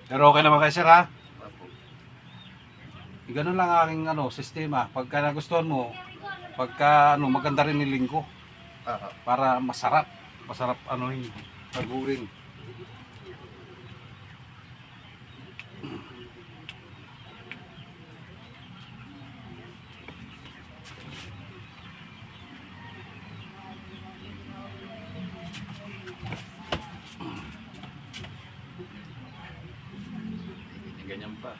Pero okay naman kayo sir ha? Ganun lang aking sistema. Pagka nagustuhan mo, pagka maganda rin niling ko para masarap. Masarap tagurin. Ganyan pa.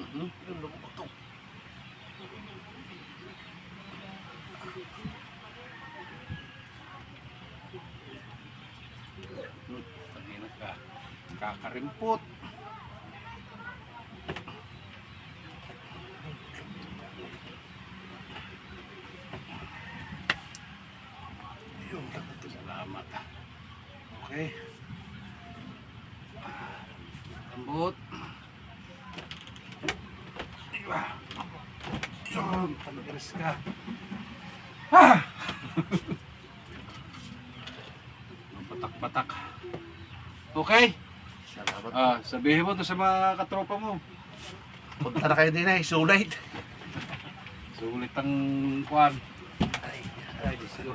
Yung lumutok. Kanina ka. Kakarimpot. Ayun, salamat. Okay. Lambot. Diba? Yun, talagas ka. Patak-patak. Okay? Salamat. Sabihin mo to sa mga katropa mo. Punta na kayo din ay sulit. Sulit ang kuwan. Ay, dito.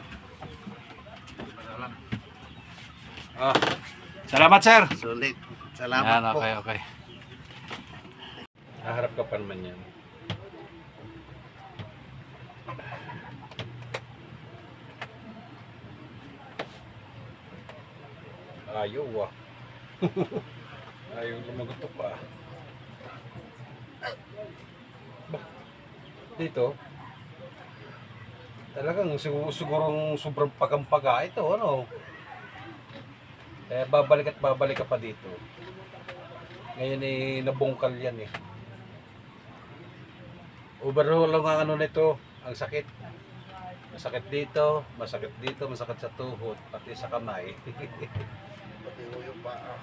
Salamat sir. Sulit. Salamat Yan, po. okay. Haharap ka pa naman yan. Ayaw Ayaw lumagutok pa. Dito. Talagang sigurong sobrang pagampaga ito, babalik at babalik ka pa dito. Ngayon nabungkal yan Overhaul ang nito, ang sakit. Masakit dito, masakit sa tuhod, pati sa kamay. Pati mo yung paa.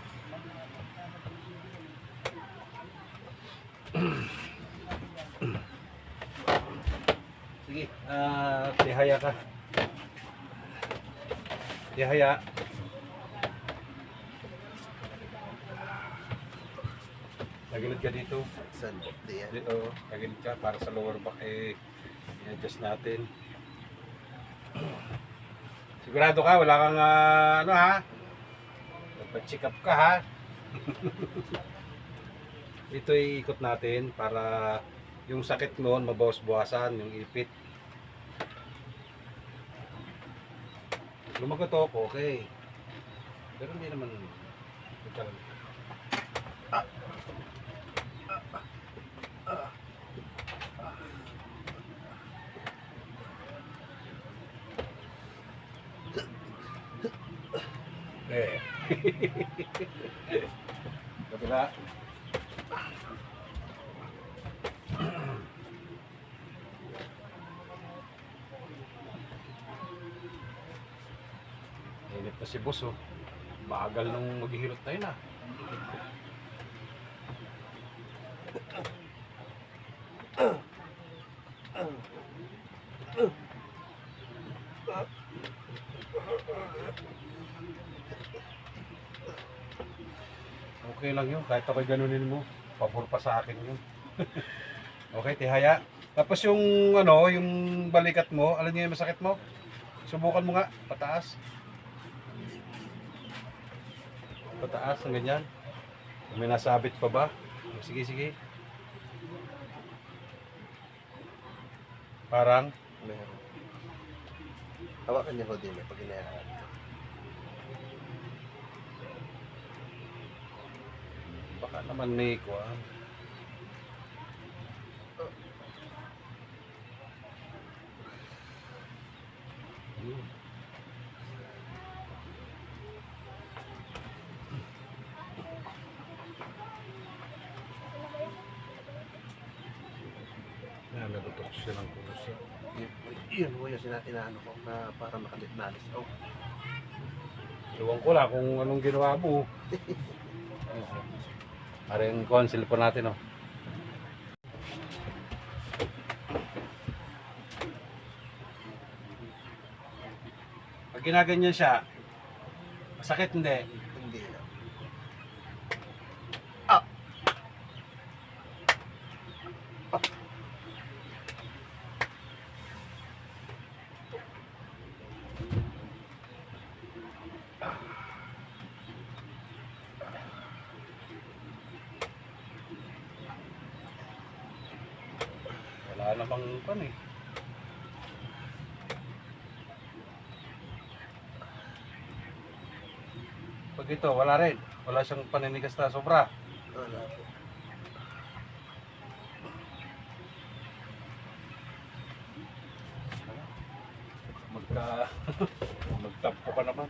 Sige, tihaya ka. Tihaya. Tagilid ka dito. Saan? Diyan. Dito, tagilid ka para sa lower back i-adjust natin. Sigurado ka, wala kang Magpa-check up ka ha. Ito iikot natin para yung sakit mo mabawas-bawasan, yung ipit. Lumagotok, okay. Pero hindi naman Kabila. Init na si boss Bagal nung maghihilot tayo na. Okay lang yun, kahit ako'y ganunin mo. Pabor pa sa akin yun. Okay, tihaya. Tapos yung yung balikat mo, alam niyo yung masakit mo? Subukan mo nga, pataas. Pataas, ng ganyan. May nasabit pa ba? Sige. Parang? Meron. Hawakan niyo ho din pag inayakan. Baka naman may kuwan. Nalutok siya ng kusa. Yun ho yung inaano ko na para makaditnalis. Oh. Iwan ko lang kung anong ginawa mo. Parang kuhan, silipon natin Pag ginaganyan siya, Sakit hindi. Hindi na. Wala namang pan eh. Pag ito, wala rin. Wala siyang paninigas na sobra. Wala po. Magka... Magtampo ka naman.